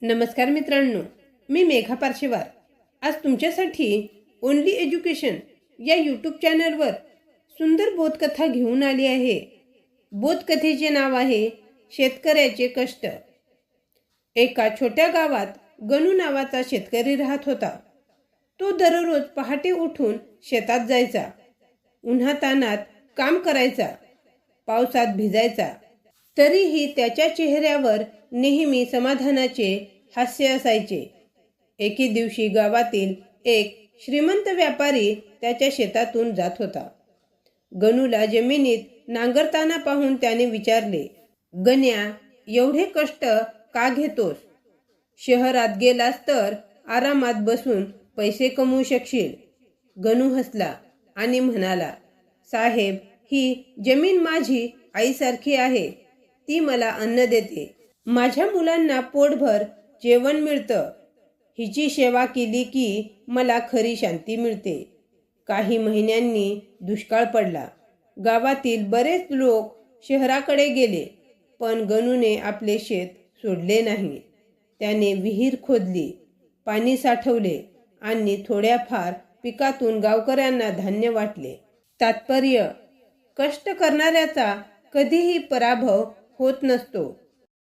नमस्कार मित्रांनो, मी मेघा पार्शेवार आज तुमच्यासाठी ओनली एज्युकेशन या यूट्यूब चॅनलवर सुंदर बोधकथा घेऊन आली आहे। बोधकथेचे नाव आहे शेतकऱ्याचे कष्ट। एका छोट्या गावात गणू नावाचा शेतकरी राहत होता। तो दररोज पहाटे उठून शेतात जायचा, उन्हातानात काम करायचा, पावसात भिजायचा, तरीही त्याच्या चेहऱ्यावर नेहमी समाधानाचे हास्य असायचे। एके दिवशी गावातील एक श्रीमंत व्यापारी त्याच्या शेतातून जात होता। गणूला जमिनीत नांगरताना पाहून त्याने विचारले, गण्या, एवढे कष्ट का घेतोस? शहरात गेलास तर आरामात बसून पैसे कमवू शकशील। गणू हसला आणि म्हणाला, साहेब, ही जमीन माझी आईसारखी आहे। ती मला अन्न देते, माझ्या मुलांना पोटभर जेवण मिळतं। हिची सेवा केली की मला खरी शांती मिळते। काही महिन्यांनी दुष्काळ पडला। गावातील बरेच लोक शहराकडे गेले, पण गणूने आपले शेत सोडले नाही। त्याने विहीर खोदली, पाणी साठवले आणि थोड्याफार पिकातून गावकऱ्यांना धान्य वाटले। तात्पर्य, कष्ट करणाऱ्याचा कधीही पराभव होत नसतो।